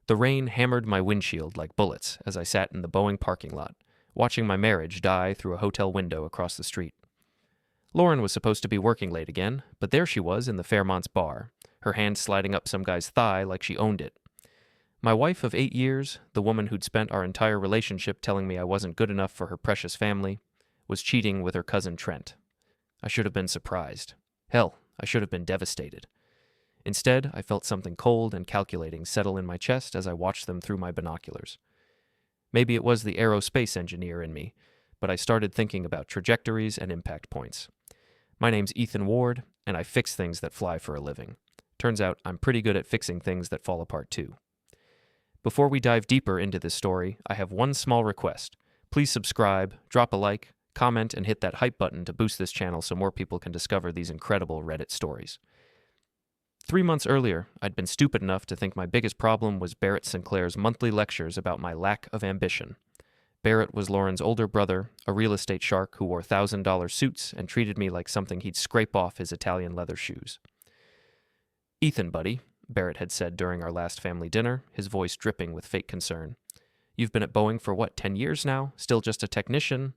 The rain hammered my windshield like bullets as I sat in the Boeing parking lot, watching my marriage die through a hotel window across the street. Lauren was supposed to be working late again, but there she was in the Fairmont's bar, her hand sliding up some guy's thigh like she owned it. My wife of 8 years, the woman who'd spent our entire relationship telling me I wasn't good enough for her precious family, was cheating with her cousin Trent. I should have been surprised. Hell, I should have been devastated. Instead, I felt something cold and calculating settle in my chest as I watched them through my binoculars. Maybe it was the aerospace engineer in me, but I started thinking about trajectories and impact points. My name's Ethan Ward, and I fix things that fly for a living. Turns out I'm pretty good at fixing things that fall apart too. Before we dive deeper into this story, I have one small request. Please subscribe, drop a like, comment, and hit that hype button to boost this channel so more people can discover these incredible Reddit stories. 3 months earlier, I'd been stupid enough to think my biggest problem was Barrett Sinclair's monthly lectures about my lack of ambition. Barrett was Lauren's older brother, a real estate shark who wore $1,000 suits and treated me like something he'd scrape off his Italian leather shoes. "Ethan, buddy," Barrett had said during our last family dinner, his voice dripping with fake concern. "You've been at Boeing for 10 years now? Still just a technician?"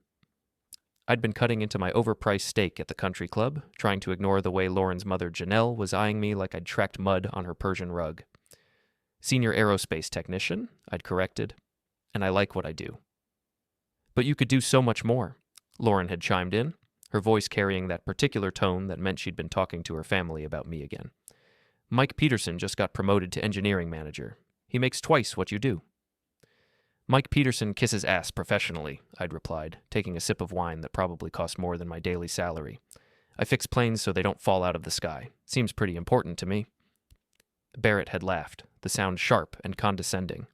I'd been cutting into my overpriced steak at the country club, trying to ignore the way Lauren's mother Janelle was eyeing me like I'd tracked mud on her Persian rug. "Senior aerospace technician," I'd corrected, "and I like what I do." "But you could do so much more," Lauren had chimed in, her voice carrying that particular tone that meant she'd been talking to her family about me again. "Mike Peterson just got promoted to engineering manager. He makes twice what you do." "Mike Peterson kisses ass professionally," I'd replied, taking a sip of wine that probably cost more than my daily salary. "I fix planes so they don't fall out of the sky. Seems pretty important to me." Barrett had laughed, the sound sharp and condescending.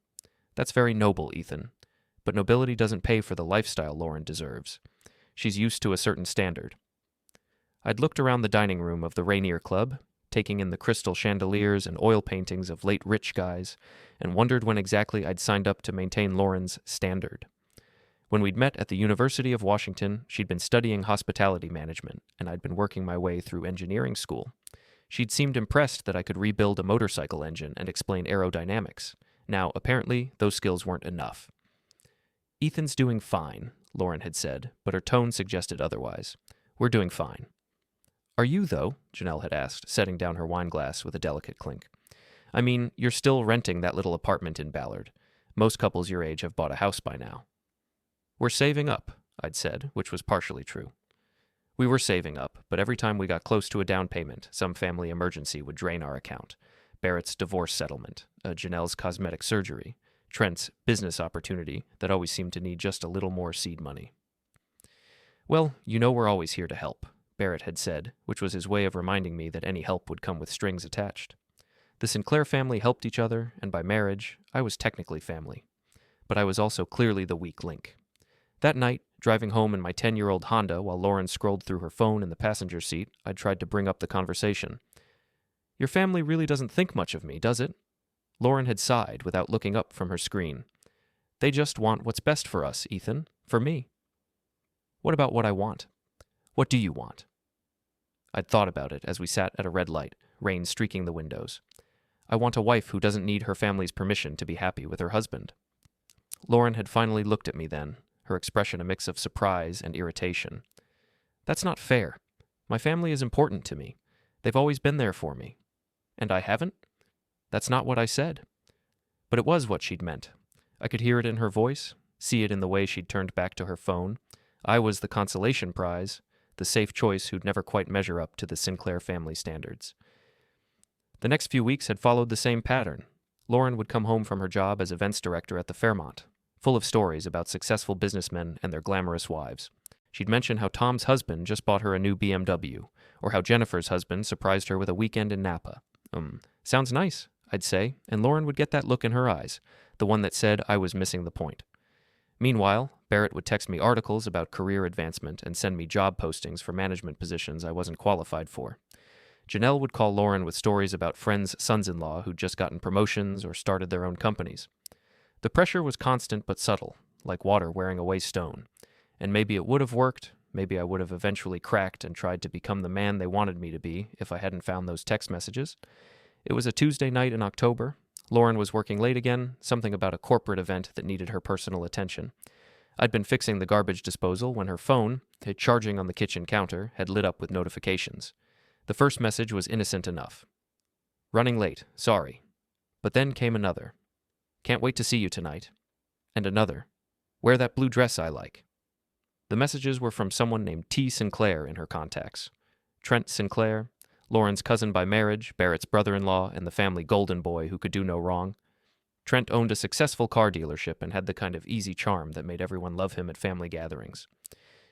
"That's very noble, Ethan. But nobility doesn't pay for the lifestyle Lauren deserves. She's used to a certain standard." I'd looked around the dining room of the Rainier Club, taking in the crystal chandeliers and oil paintings of late rich guys, and wondered when exactly I'd signed up to maintain Lauren's standard. When we'd met at the University of Washington, she'd been studying hospitality management, and I'd been working my way through engineering school. She'd seemed impressed that I could rebuild a motorcycle engine and explain aerodynamics. Now, apparently, those skills weren't enough. "Ethan's doing fine," Lauren had said, but her tone suggested otherwise. "We're doing fine." "Are you, though?" Janelle had asked, setting down her wine glass with a delicate clink. "I mean, you're still renting that little apartment in Ballard. Most couples your age have bought a house by now." "We're saving up," I'd said, which was partially true. We were saving up, but every time we got close to a down payment, some family emergency would drain our account. Barrett's divorce settlement, Janelle's cosmetic surgery, Trent's business opportunity that always seemed to need just a little more seed money. "Well, you know we're always here to help," Barrett had said, which was his way of reminding me that any help would come with strings attached. The Sinclair family helped each other, and by marriage, I was technically family. But I was also clearly the weak link. That night, driving home in my 10-year-old Honda while Lauren scrolled through her phone in the passenger seat, I tried to bring up the conversation. "Your family really doesn't think much of me, does it?" Lauren had sighed without looking up from her screen. "They just want what's best for us, Ethan. For me." "What about what I want? What do you want?" I'd thought about it as we sat at a red light, rain streaking the windows. "I want a wife who doesn't need her family's permission to be happy with her husband." Lauren had finally looked at me then, her expression a mix of surprise and irritation. "That's not fair. My family is important to me. They've always been there for me. And I haven't? That's not what I said." But it was what she'd meant. I could hear it in her voice, see it in the way she'd turned back to her phone. I was the consolation prize, the safe choice who'd never quite measure up to the Sinclair family standards. The next few weeks had followed the same pattern. Lauren would come home from her job as events director at the Fairmont, full of stories about successful businessmen and their glamorous wives. She'd mention how Tom's husband just bought her a new BMW, or how Jennifer's husband surprised her with a weekend in Napa. Sounds nice, I'd say, and Lauren would get that look in her eyes, the one that said I was missing the point. Meanwhile, Barrett would text me articles about career advancement and send me job postings for management positions I wasn't qualified for. Janelle would call Lauren with stories about friends' sons-in-law who'd just gotten promotions or started their own companies. The pressure was constant but subtle, like water wearing away stone. And maybe it would have worked, maybe I would have eventually cracked and tried to become the man they wanted me to be if I hadn't found those text messages. It was a Tuesday night in October. Lauren was working late again, something about a corporate event that needed her personal attention. I'd been fixing the garbage disposal when her phone, charging on the kitchen counter, had lit up with notifications. The first message was innocent enough. Running late, sorry. But then came another. Can't wait to see you tonight. And another. Wear that blue dress I like. The messages were from someone named T. Sinclair in her contacts. Trent Sinclair, Lauren's cousin by marriage, Barrett's brother-in-law, and the family golden boy who could do no wrong. Trent owned a successful car dealership and had the kind of easy charm that made everyone love him at family gatherings.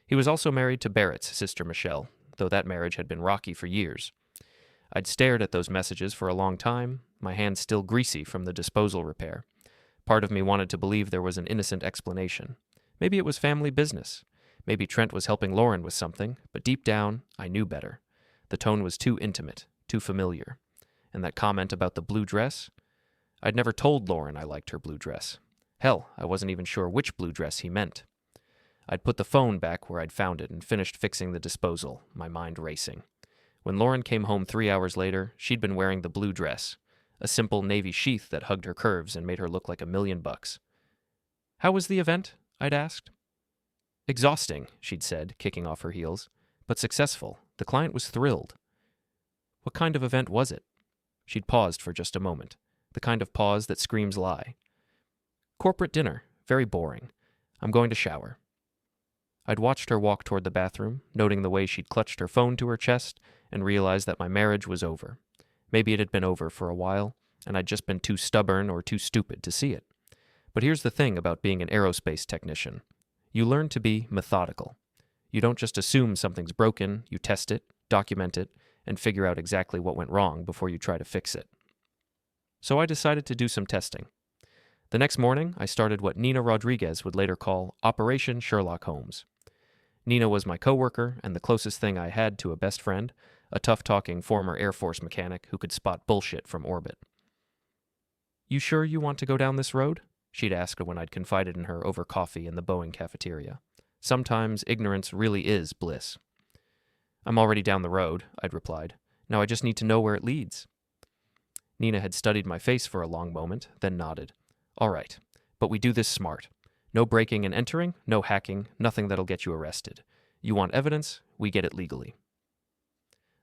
He was also married to Barrett's sister Michelle, though that marriage had been rocky for years. I'd stared at those messages for a long time, my hands still greasy from the disposal repair. Part of me wanted to believe there was an innocent explanation. Maybe it was family business. Maybe Trent was helping Lauren with something, but deep down, I knew better. The tone was too intimate, too familiar. And that comment about the blue dress? I'd never told Lauren I liked her blue dress. Hell, I wasn't even sure which blue dress he meant. I'd put the phone back where I'd found it and finished fixing the disposal, my mind racing. When Lauren came home 3 hours later, she'd been wearing the blue dress, a simple navy sheath that hugged her curves and made her look like $1,000,000. How was the event? I'd asked. Exhausting, she'd said, kicking off her heels, but successful. The client was thrilled. What kind of event was it? She'd paused for just a moment, the kind of pause that screams lie. Corporate dinner, very boring. I'm going to shower. I'd watched her walk toward the bathroom, noting the way she'd clutched her phone to her chest, and realized that my marriage was over. Maybe it had been over for a while, and I'd just been too stubborn or too stupid to see it. But here's the thing about being an aerospace technician. You learn to be methodical. You don't just assume something's broken, you test it, document it, and figure out exactly what went wrong before you try to fix it. So I decided to do some testing. The next morning, I started what Nina Rodriguez would later call Operation Sherlock Holmes. Nina was my coworker and the closest thing I had to a best friend, a tough-talking former Air Force mechanic who could spot bullshit from orbit. You sure you want to go down this road? She'd asked when I'd confided in her over coffee in the Boeing cafeteria. Sometimes ignorance really is bliss. I'm already down the road, I'd replied. Now I just need to know where it leads. Nina had studied my face for a long moment, then nodded. All right, but we do this smart. No breaking and entering, no hacking, nothing that'll get you arrested. You want evidence? We get it legally.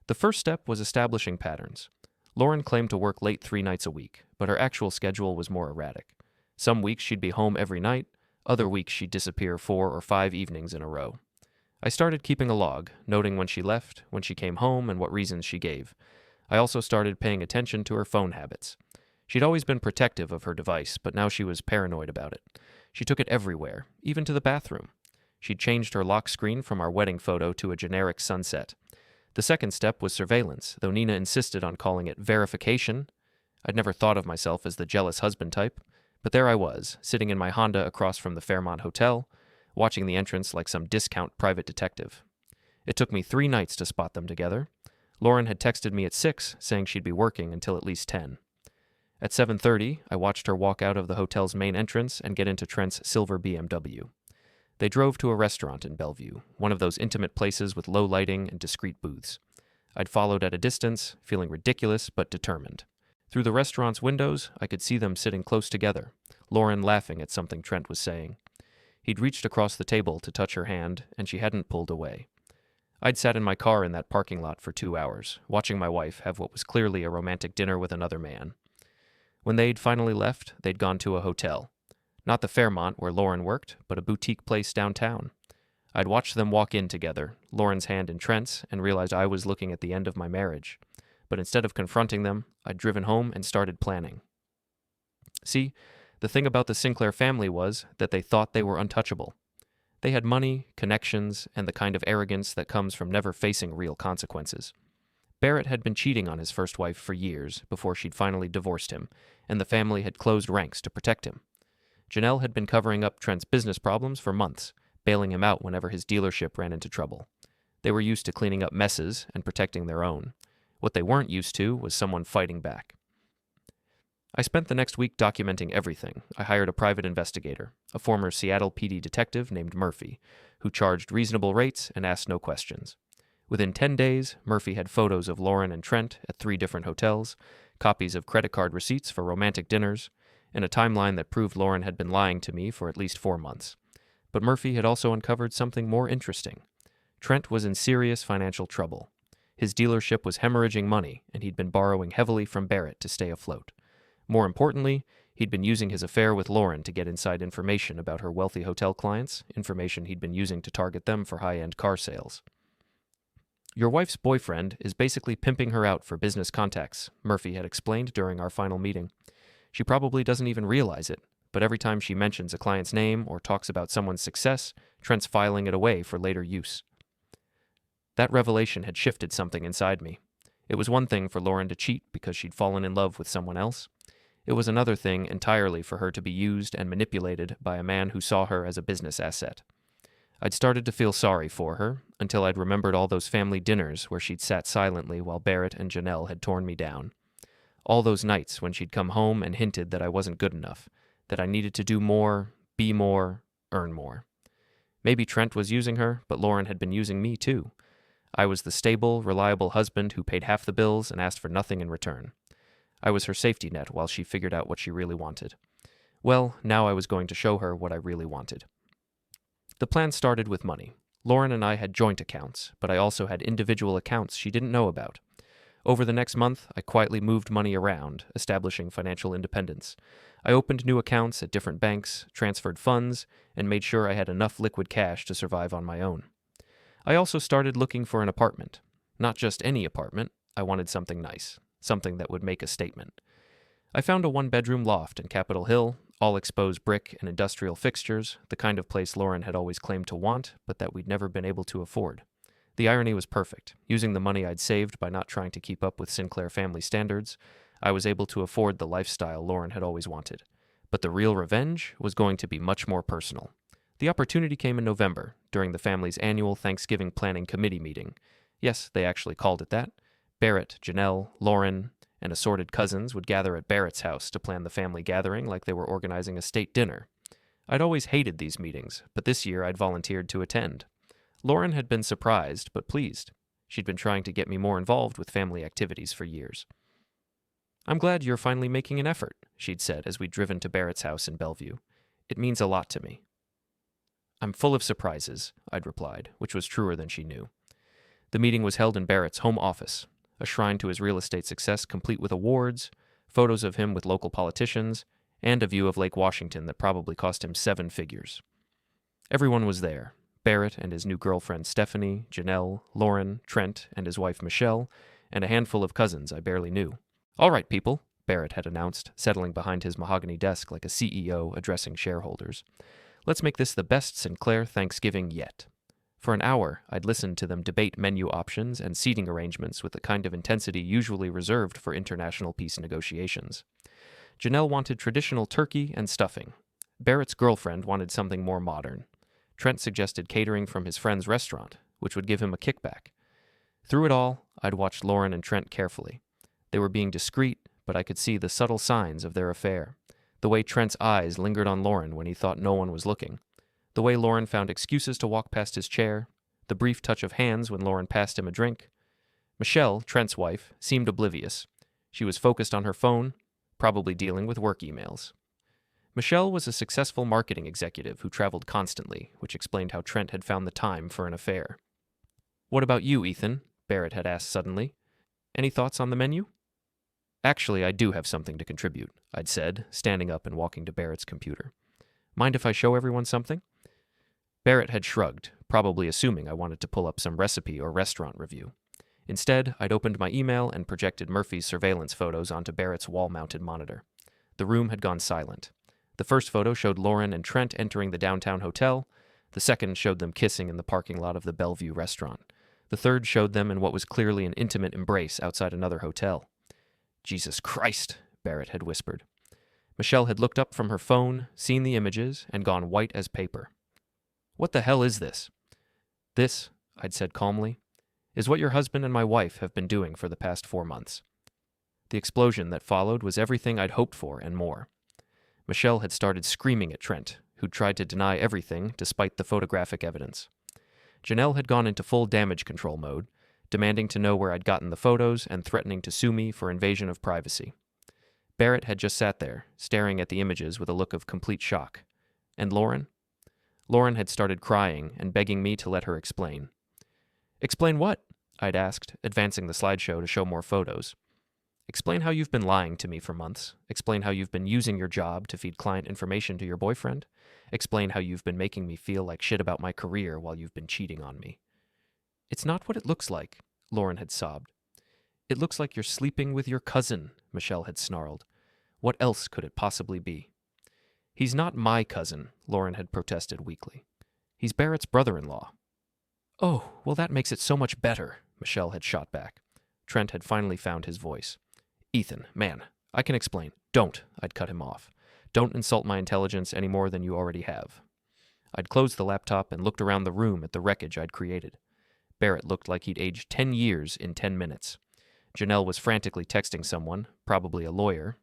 The first step was establishing patterns. Lauren claimed to work late 3 nights a week, but her actual schedule was more erratic. Some weeks she'd be home every night, other weeks she'd disappear 4 or 5 evenings in a row. I started keeping a log, noting when she left, when she came home, and what reasons she gave. I also started paying attention to her phone habits. She'd always been protective of her device, but now she was paranoid about it. She took it everywhere, even to the bathroom. She'd changed her lock screen from our wedding photo to a generic sunset. The second step was surveillance, though Nina insisted on calling it verification. I'd never thought of myself as the jealous husband type, but there I was, sitting in my Honda across from the Fairmont Hotel, watching the entrance like some discount private detective. It took me 3 nights to spot them together. Lauren had texted me at 6, saying she'd be working until at least 10. At 7:30, I watched her walk out of the hotel's main entrance and get into Trent's silver BMW. They drove to a restaurant in Bellevue, one of those intimate places with low lighting and discreet booths. I'd followed at a distance, feeling ridiculous but determined. Through the restaurant's windows, I could see them sitting close together, Lauren laughing at something Trent was saying. He'd reached across the table to touch her hand, and she hadn't pulled away. I'd sat in my car in that parking lot for 2 hours, watching my wife have what was clearly a romantic dinner with another man. When they'd finally left, they'd gone to a hotel. Not the Fairmont where Lauren worked, but a boutique place downtown. I'd watched them walk in together, Lauren's hand in Trent's, and realized I was looking at the end of my marriage. But instead of confronting them, I'd driven home and started planning. See, the thing about the Sinclair family was that they thought they were untouchable. They had money, connections, and the kind of arrogance that comes from never facing real consequences. Barrett had been cheating on his first wife for years before she'd finally divorced him, and the family had closed ranks to protect him. Janelle had been covering up Trent's business problems for months, bailing him out whenever his dealership ran into trouble. They were used to cleaning up messes and protecting their own. What they weren't used to was someone fighting back. I spent the next week documenting everything. I hired a private investigator, a former Seattle PD detective named Murphy, who charged reasonable rates and asked no questions. Within 10 days, Murphy had photos of Lauren and Trent at 3 different hotels, copies of credit card receipts for romantic dinners, and a timeline that proved Lauren had been lying to me for at least 4 months. But Murphy had also uncovered something more interesting. Trent was in serious financial trouble. His dealership was hemorrhaging money, and he'd been borrowing heavily from Barrett to stay afloat. More importantly, he'd been using his affair with Lauren to get inside information about her wealthy hotel clients, information he'd been using to target them for high-end car sales. "Your wife's boyfriend is basically pimping her out for business contacts," Murphy had explained during our final meeting. "She probably doesn't even realize it, but every time she mentions a client's name or talks about someone's success, Trent's filing it away for later use." That revelation had shifted something inside me. It was one thing for Lauren to cheat because she'd fallen in love with someone else. It was another thing entirely for her to be used and manipulated by a man who saw her as a business asset. I'd started to feel sorry for her until I'd remembered all those family dinners where she'd sat silently while Barrett and Janelle had torn me down. All those nights when she'd come home and hinted that I wasn't good enough, that I needed to do more, be more, earn more. Maybe Trent was using her, but Lauren had been using me too. I was the stable, reliable husband who paid half the bills and asked for nothing in return. I was her safety net while she figured out what she really wanted. Well, now I was going to show her what I really wanted. The plan started with money. Lauren and I had joint accounts, but I also had individual accounts she didn't know about. Over the next month, I quietly moved money around, establishing financial independence. I opened new accounts at different banks, transferred funds, and made sure I had enough liquid cash to survive on my own. I also started looking for an apartment. Not just any apartment, I wanted something nice, something that would make a statement. I found a 1-bedroom loft in Capitol Hill, all exposed brick and industrial fixtures, the kind of place Lauren had always claimed to want, but that we'd never been able to afford. The irony was perfect. Using the money I'd saved by not trying to keep up with Sinclair family standards, I was able to afford the lifestyle Lauren had always wanted. But the real revenge was going to be much more personal. The opportunity came in November, during the family's annual Thanksgiving Planning Committee meeting. Yes, they actually called it that. Barrett, Janelle, Lauren, and assorted cousins would gather at Barrett's house to plan the family gathering like they were organizing a state dinner. I'd always hated these meetings, but this year I'd volunteered to attend. Lauren had been surprised, but pleased. She'd been trying to get me more involved with family activities for years. "I'm glad you're finally making an effort," she'd said as we'd driven to Barrett's house in Bellevue. "It means a lot to me." "I'm full of surprises," I'd replied, which was truer than she knew. The meeting was held in Barrett's home office, a shrine to his real estate success complete with awards, photos of him with local politicians, and a view of Lake Washington that probably cost him 7 figures. Everyone was there. Barrett and his new girlfriend Stephanie, Janelle, Lauren, Trent, and his wife Michelle, and a handful of cousins I barely knew. "All right, people," Barrett had announced, settling behind his mahogany desk like a CEO addressing shareholders. "Let's make this the best Sinclair Thanksgiving yet." For an hour, I'd listened to them debate menu options and seating arrangements with the kind of intensity usually reserved for international peace negotiations. Janelle wanted traditional turkey and stuffing. Barrett's girlfriend wanted something more modern. Trent suggested catering from his friend's restaurant, which would give him a kickback. Through it all, I'd watched Lauren and Trent carefully. They were being discreet, but I could see the subtle signs of their affair. The way Trent's eyes lingered on Lauren when he thought no one was looking. The way Lauren found excuses to walk past his chair. The brief touch of hands when Lauren passed him a drink. Michelle, Trent's wife, seemed oblivious. She was focused on her phone, probably dealing with work emails. Michelle was a successful marketing executive who traveled constantly, which explained how Trent had found the time for an affair. "What about you, Ethan?" Barrett had asked suddenly. "Any thoughts on the menu?" "Actually, I do have something to contribute," I'd said, standing up and walking to Barrett's computer. "Mind if I show everyone something?" Barrett had shrugged, probably assuming I wanted to pull up some recipe or restaurant review. Instead, I'd opened my email and projected Murphy's surveillance photos onto Barrett's wall-mounted monitor. The room had gone silent. The first photo showed Lauren and Trent entering the downtown hotel. The second showed them kissing in the parking lot of the Bellevue restaurant. The third showed them in what was clearly an intimate embrace outside another hotel. "Jesus Christ," Barrett had whispered. Michelle had looked up from her phone, seen the images, and gone white as paper. "What the hell is this?" "This," I'd said calmly, "is what your husband and my wife have been doing for the past 4 months." The explosion that followed was everything I'd hoped for and more. Michelle had started screaming at Trent, who'd tried to deny everything despite the photographic evidence. Janelle had gone into full damage control mode, demanding to know where I'd gotten the photos and threatening to sue me for invasion of privacy. Barrett had just sat there, staring at the images with a look of complete shock. And Lauren? Lauren had started crying and begging me to let her explain. Explain what? I'd asked, advancing the slideshow to show more photos. Explain how you've been lying to me for months. Explain how you've been using your job to feed client information to your boyfriend. Explain how you've been making me feel like shit about my career while you've been cheating on me. It's not what it looks like, Lauren had sobbed. It looks like you're sleeping with your cousin, Michelle had snarled. What else could it possibly be? He's not my cousin, Lauren had protested weakly. He's Barrett's brother-in-law. Oh, well that makes it so much better, Michelle had shot back. Trent had finally found his voice. Ethan, man, I can explain. Don't, I'd cut him off. Don't insult my intelligence any more than you already have. I'd closed the laptop and looked around the room at the wreckage I'd created. Barrett looked like he'd aged 10 years in 10 minutes. Janelle was frantically texting someone, probably a lawyer.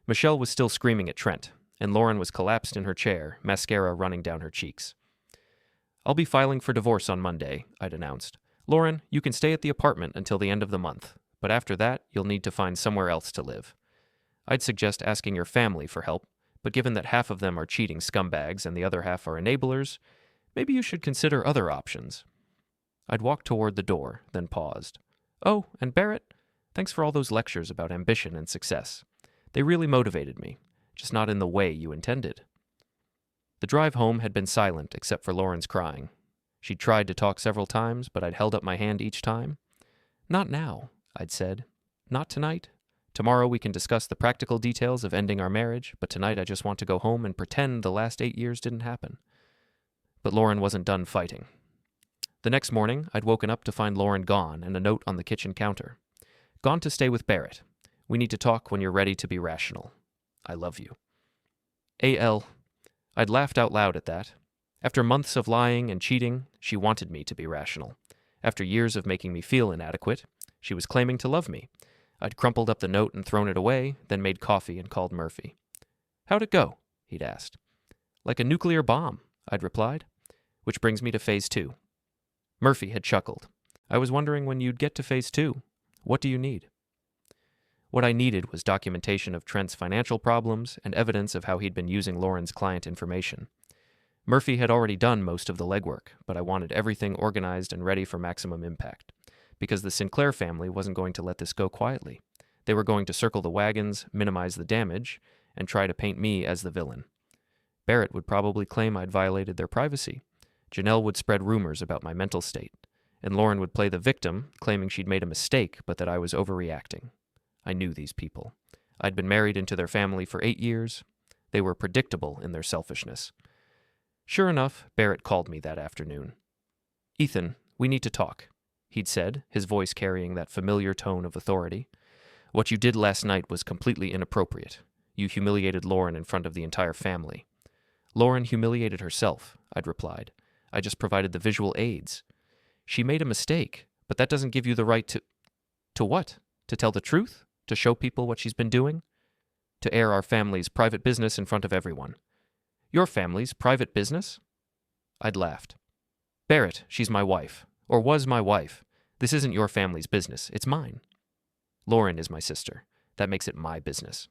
Michelle was still screaming at Trent, and Lauren was collapsed in her chair, mascara running down her cheeks. I'll be filing for divorce on Monday, I'd announced. Lauren, you can stay at the apartment until the end of the month, but after that, you'll need to find somewhere else to live. I'd suggest asking your family for help, but given that half of them are cheating scumbags and the other half are enablers, maybe you should consider other options. I'd walked toward the door, then paused. Oh, and Barrett, thanks for all those lectures about ambition and success. They really motivated me, just not in the way you intended. The drive home had been silent except for Lauren's crying. She'd tried to talk several times, but I'd held up my hand each time. Not now, I'd said. Not tonight. Tomorrow we can discuss the practical details of ending our marriage, but tonight I just want to go home and pretend the last 8 years didn't happen. But Lauren wasn't done fighting. The next morning, I'd woken up to find Lauren gone and a note on the kitchen counter. Gone to stay with Barrett. We need to talk when you're ready to be rational. I love you. A.L. I'd laughed out loud at that. After months of lying and cheating, she wanted me to be rational. After years of making me feel inadequate, she was claiming to love me. I'd crumpled up the note and thrown it away, then made coffee and called Murphy. How'd it go? He'd asked. Like a nuclear bomb, I'd replied. Which brings me to phase 2. Murphy had chuckled. I was wondering when you'd get to phase 2. What do you need? What I needed was documentation of Trent's financial problems and evidence of how he'd been using Lauren's client information. Murphy had already done most of the legwork, but I wanted everything organized and ready for maximum impact, because the Sinclair family wasn't going to let this go quietly. They were going to circle the wagons, minimize the damage, and try to paint me as the villain. Barrett would probably claim I'd violated their privacy. Janelle would spread rumors about my mental state, and Lauren would play the victim, claiming she'd made a mistake but that I was overreacting. I knew these people. I'd been married into their family for 8 years. They were predictable in their selfishness. Sure enough, Barrett called me that afternoon. Ethan, we need to talk, he'd said, his voice carrying that familiar tone of authority. What you did last night was completely inappropriate. You humiliated Lauren in front of the entire family. Lauren humiliated herself, I'd replied. I just provided the visual aids. She made a mistake, but that doesn't give you the right to... To what? To tell the truth? To show people what she's been doing? To air our family's private business in front of everyone. Your family's private business? I'd laughed. Barrett, she's my wife. Or was my wife. This isn't your family's business. It's mine. Lauren is my sister. That makes it my business.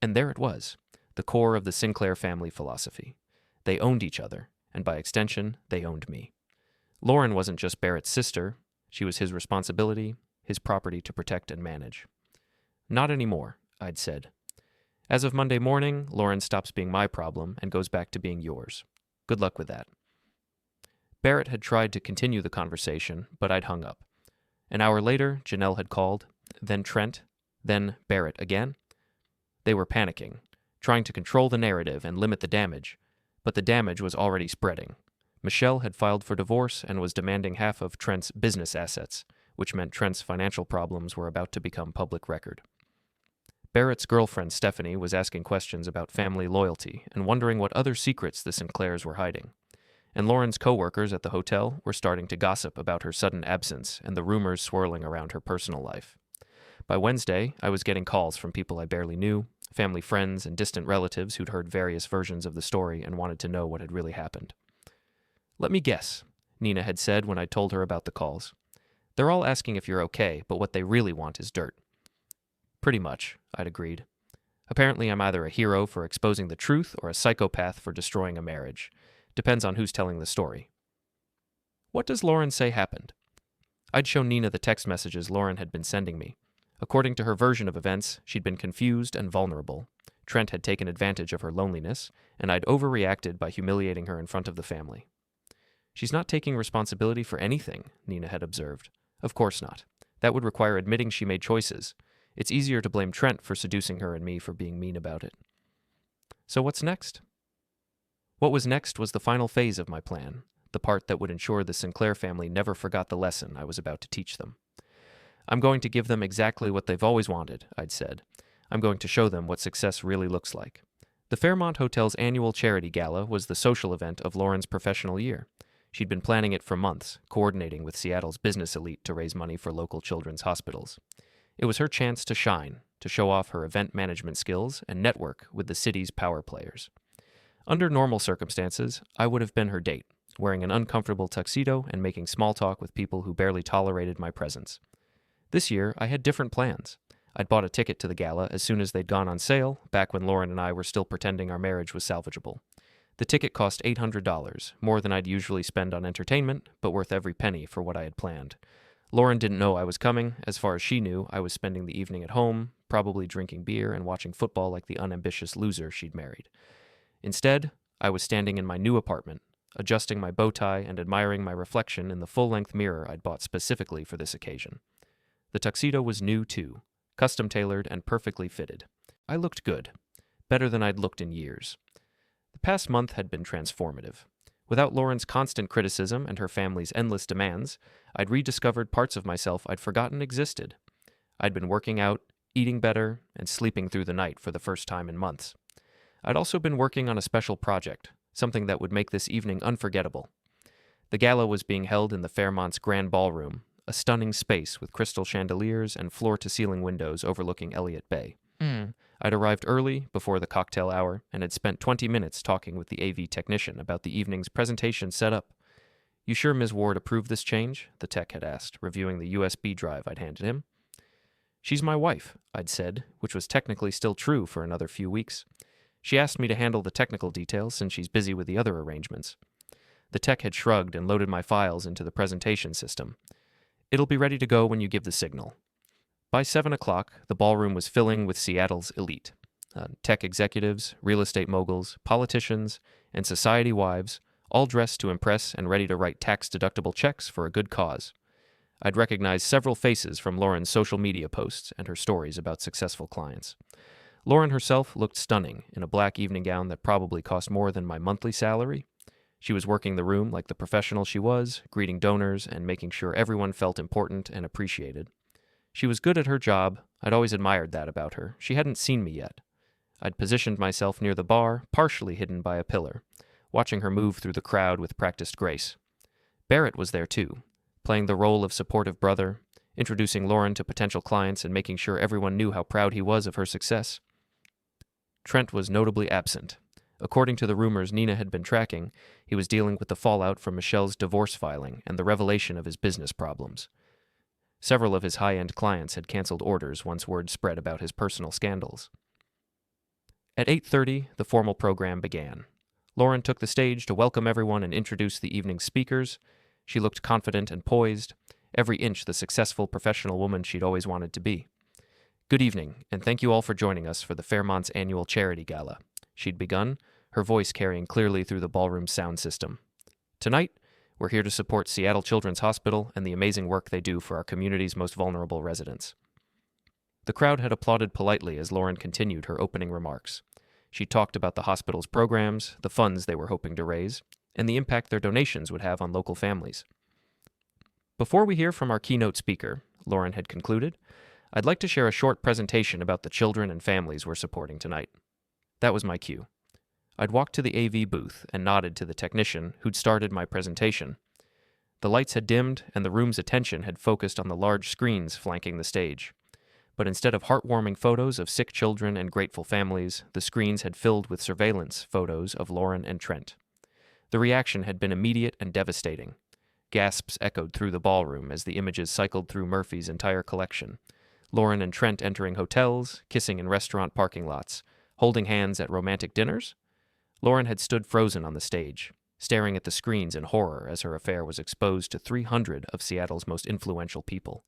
And there it was, the core of the Sinclair family philosophy. They owned each other, and by extension, they owned me. Lauren wasn't just Barrett's sister. She was his responsibility, his property to protect and manage. Not anymore, I'd said. As of Monday morning, Lauren stops being my problem and goes back to being yours. Good luck with that. Barrett had tried to continue the conversation, but I'd hung up. An hour later, Janelle had called, then Trent, then Barrett again. They were panicking, trying to control the narrative and limit the damage, but the damage was already spreading. Michelle had filed for divorce and was demanding half of Trent's business assets, which meant Trent's financial problems were about to become public record. Barrett's girlfriend Stephanie was asking questions about family loyalty and wondering what other secrets the Sinclairs were hiding. And Lauren's co-workers at the hotel were starting to gossip about her sudden absence and the rumors swirling around her personal life. By Wednesday, I was getting calls from people I barely knew, family friends and distant relatives who'd heard various versions of the story and wanted to know what had really happened. Let me guess, Nina had said when I told her about the calls. They're all asking if you're okay, but what they really want is dirt. Pretty much, I'd agreed. Apparently, I'm either a hero for exposing the truth or a psychopath for destroying a marriage. Depends on who's telling the story. What does Lauren say happened? I'd shown Nina the text messages Lauren had been sending me. According to her version of events, she'd been confused and vulnerable. Trent had taken advantage of her loneliness, and I'd overreacted by humiliating her in front of the family. She's not taking responsibility for anything, Nina had observed. Of course not. That would require admitting she made choices. It's easier to blame Trent for seducing her and me for being mean about it. So what's next? What was next was the final phase of my plan, the part that would ensure the Sinclair family never forgot the lesson I was about to teach them. I'm going to give them exactly what they've always wanted, I'd said. I'm going to show them what success really looks like. The Fairmont Hotel's annual charity gala was the social event of Lauren's professional year. She'd been planning it for months, coordinating with Seattle's business elite to raise money for local children's hospitals. It was her chance to shine, to show off her event management skills and network with the city's power players. Under normal circumstances, I would have been her date, wearing an uncomfortable tuxedo and making small talk with people who barely tolerated my presence. This year, I had different plans. I'd bought a ticket to the gala as soon as they'd gone on sale, back when Lauren and I were still pretending our marriage was salvageable. The ticket cost $800, more than I'd usually spend on entertainment, but worth every penny for what I had planned. Lauren didn't know I was coming. As far as she knew, I was spending the evening at home, probably drinking beer and watching football like the unambitious loser she'd married. Instead, I was standing in my new apartment, adjusting my bow tie and admiring my reflection in the full-length mirror I'd bought specifically for this occasion. The tuxedo was new, too, custom-tailored and perfectly fitted. I looked good, better than I'd looked in years. The past month had been transformative. Without Lauren's constant criticism and her family's endless demands, I'd rediscovered parts of myself I'd forgotten existed. I'd been working out, eating better, and sleeping through the night for the first time in months. I'd also been working on a special project, something that would make this evening unforgettable. The gala was being held in the Fairmont's Grand Ballroom, a stunning space with crystal chandeliers and floor-to-ceiling windows overlooking Elliott Bay. I'd arrived early, before the cocktail hour, and had spent 20 minutes talking with the AV technician about the evening's presentation setup. "You sure Ms. Ward approved this change?" the tech had asked, reviewing the USB drive I'd handed him. "She's my wife," I'd said, which was technically still true for another few weeks. She asked me to handle the technical details since she's busy with the other arrangements. The tech had shrugged and loaded my files into the presentation system. "It'll be ready to go when you give the signal." By 7 o'clock, the ballroom was filling with Seattle's elite. Tech executives, real estate moguls, politicians, and society wives, all dressed to impress and ready to write tax-deductible checks for a good cause. I'd recognized several faces from Lauren's social media posts and her stories about successful clients. Lauren herself looked stunning in a black evening gown that probably cost more than my monthly salary. She was working the room like the professional she was, greeting donors and making sure everyone felt important and appreciated. She was good at her job. I'd always admired that about her. She hadn't seen me yet. I'd positioned myself near the bar, partially hidden by a pillar, watching her move through the crowd with practiced grace. Barrett was there too, playing the role of supportive brother, introducing Lauren to potential clients and making sure everyone knew how proud he was of her success. Trent was notably absent. According to the rumors Nina had been tracking, he was dealing with the fallout from Michelle's divorce filing and the revelation of his business problems. Several of his high-end clients had canceled orders once word spread about his personal scandals. At 8:30, the formal program began. Lauren took the stage to welcome everyone and introduce the evening's speakers. She looked confident and poised, every inch the successful professional woman she'd always wanted to be. "Good evening, and thank you all for joining us for the Fairmont's annual charity gala," she'd begun, her voice carrying clearly through the ballroom's sound system. "Tonight, we're here to support Seattle Children's Hospital and the amazing work they do for our community's most vulnerable residents." The crowd had applauded politely as Lauren continued her opening remarks. She talked about the hospital's programs, the funds they were hoping to raise, and the impact their donations would have on local families. "Before we hear from our keynote speaker," Lauren had concluded, "I'd like to share a short presentation about the children and families we're supporting tonight." That was my cue. I'd walked to the AV booth and nodded to the technician who'd started my presentation. The lights had dimmed and the room's attention had focused on the large screens flanking the stage. But instead of heartwarming photos of sick children and grateful families, the screens had filled with surveillance photos of Lauren and Trent. The reaction had been immediate and devastating. Gasps echoed through the ballroom as the images cycled through Murphy's entire collection. Lauren and Trent entering hotels, kissing in restaurant parking lots, holding hands at romantic dinners. Lauren had stood frozen on the stage, staring at the screens in horror as her affair was exposed to 300 of Seattle's most influential people.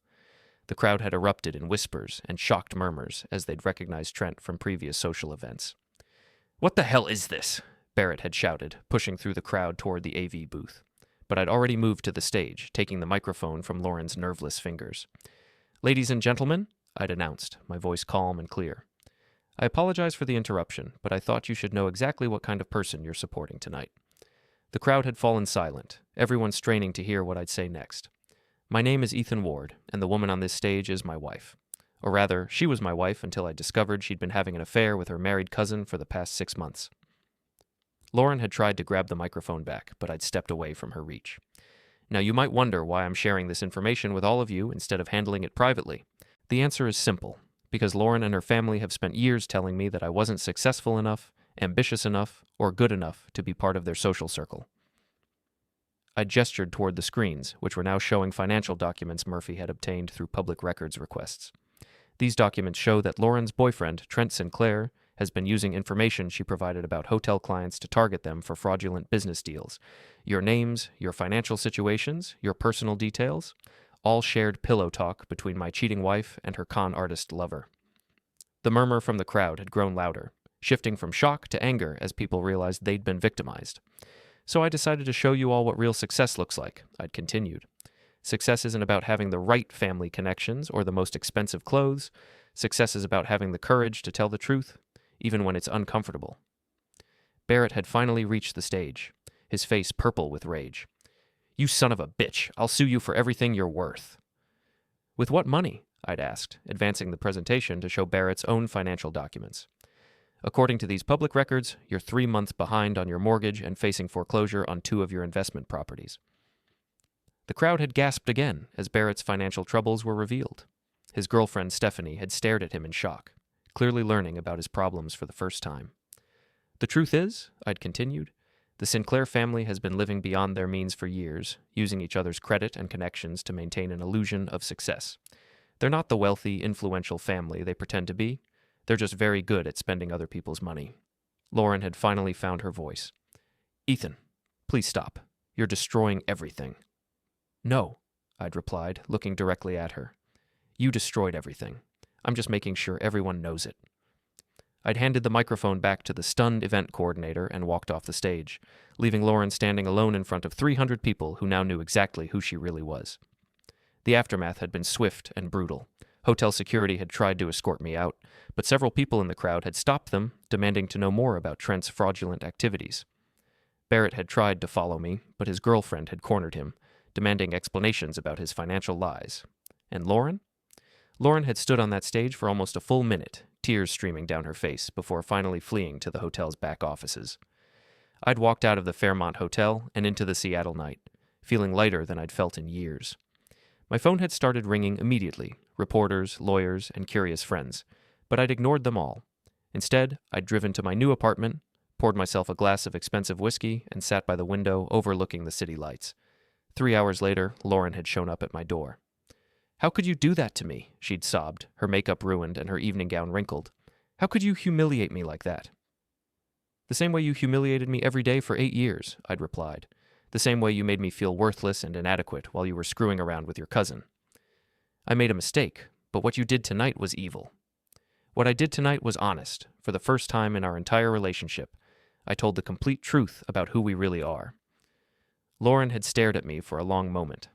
The crowd had erupted in whispers and shocked murmurs as they'd recognized Trent from previous social events. "What the hell is this?" Barrett had shouted, pushing through the crowd toward the AV booth. But I'd already moved to the stage, taking the microphone from Lauren's nerveless fingers. "Ladies and gentlemen," I'd announced, my voice calm and clear. "I apologize for the interruption, but I thought you should know exactly what kind of person you're supporting tonight." The crowd had fallen silent, everyone straining to hear what I'd say next. "My name is Ethan Ward, and the woman on this stage is my wife. Or rather, she was my wife until I discovered she'd been having an affair with her married cousin for the past 6 months." Lauren had tried to grab the microphone back, but I'd stepped away from her reach. Now you might wonder why I'm sharing this information with all of you instead of handling it privately. The answer is simple, because Lauren and her family have spent years telling me that I wasn't successful enough, ambitious enough, or good enough to be part of their social circle. I gestured toward the screens, which were now showing financial documents Murphy had obtained through public records requests. These documents show that Lauren's boyfriend, Trent Sinclair, has been using information she provided about hotel clients to target them for fraudulent business deals. Your names, your financial situations, your personal details, all shared pillow talk between my cheating wife and her con artist lover. The murmur from the crowd had grown louder, shifting from shock to anger as people realized they'd been victimized. "So I decided to show you all what real success looks like," I'd continued. "Success isn't about having the right family connections or the most expensive clothes. Success is about having the courage to tell the truth, even when it's uncomfortable." Barrett had finally reached the stage, his face purple with rage. "You son of a bitch, I'll sue you for everything you're worth." "With what money?" I'd asked, advancing the presentation to show Barrett's own financial documents. "According to these public records, you're 3 months behind on your mortgage and facing foreclosure on 2 of your investment properties." The crowd had gasped again as Barrett's financial troubles were revealed. His girlfriend, Stephanie, had stared at him in shock, clearly learning about his problems for the first time. "The truth is," I'd continued, "the Sinclair family has been living beyond their means for years, using each other's credit and connections to maintain an illusion of success. They're not the wealthy, influential family they pretend to be. They're just very good at spending other people's money." Lauren had finally found her voice. "Ethan, please stop. You're destroying everything." "No," I'd replied, looking directly at her. "You destroyed everything. I'm just making sure everyone knows it." I'd handed the microphone back to the stunned event coordinator and walked off the stage, leaving Lauren standing alone in front of 300 people who now knew exactly who she really was. The aftermath had been swift and brutal. Hotel security had tried to escort me out, but several people in the crowd had stopped them, demanding to know more about Trent's fraudulent activities. Barrett had tried to follow me, but his girlfriend had cornered him, demanding explanations about his financial lies. And Lauren? Lauren had stood on that stage for almost a full minute, tears streaming down her face, before finally fleeing to the hotel's back offices. I'd walked out of the Fairmont Hotel and into the Seattle night, feeling lighter than I'd felt in years. My phone had started ringing immediately, reporters, lawyers, and curious friends, but I'd ignored them all. Instead, I'd driven to my new apartment, poured myself a glass of expensive whiskey, and sat by the window overlooking the city lights. 3 hours later, Lauren had shown up at my door. "How could you do that to me?" she'd sobbed, her makeup ruined and her evening gown wrinkled. "How could you humiliate me like that?" "The same way you humiliated me every day for 8 years," I'd replied. "The same way you made me feel worthless and inadequate while you were screwing around with your cousin. I made a mistake, but what you did tonight was evil. What I did tonight was honest. For the first time in our entire relationship, I told the complete truth about who we really are." Lauren had stared at me for a long moment,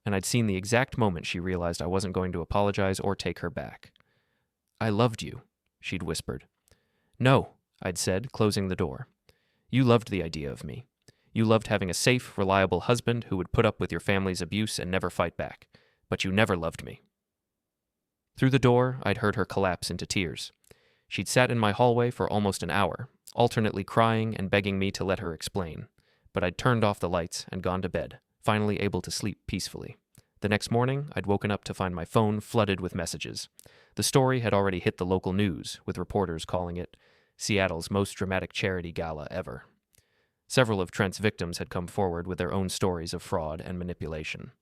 and I'd seen the exact moment she realized I wasn't going to apologize or take her back. "I loved you," she'd whispered. "No," I'd said, closing the door. "You loved the idea of me. You loved having a safe, reliable husband who would put up with your family's abuse and never fight back. But you never loved me." Through the door, I'd heard her collapse into tears. She'd sat in my hallway for almost an hour, alternately crying and begging me to let her explain. But I'd turned off the lights and gone to bed, finally able to sleep peacefully. The next morning, I'd woken up to find my phone flooded with messages. The story had already hit the local news, with reporters calling it Seattle's most dramatic charity gala ever. Several of Trent's victims had come forward with their own stories of fraud and manipulation.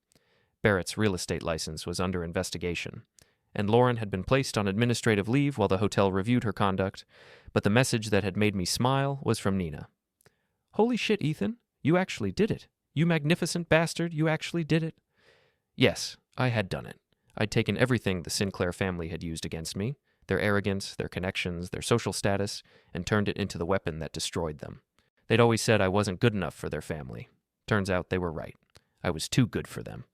Barrett's real estate license was under investigation, and Lauren had been placed on administrative leave while the hotel reviewed her conduct, but the message that had made me smile was from Nina. "Holy shit, Ethan, you actually did it. You magnificent bastard, you actually did it." Yes, I had done it. I'd taken everything the Sinclair family had used against me, their arrogance, their connections, their social status, and turned it into the weapon that destroyed them. They'd always said I wasn't good enough for their family. Turns out they were right. I was too good for them.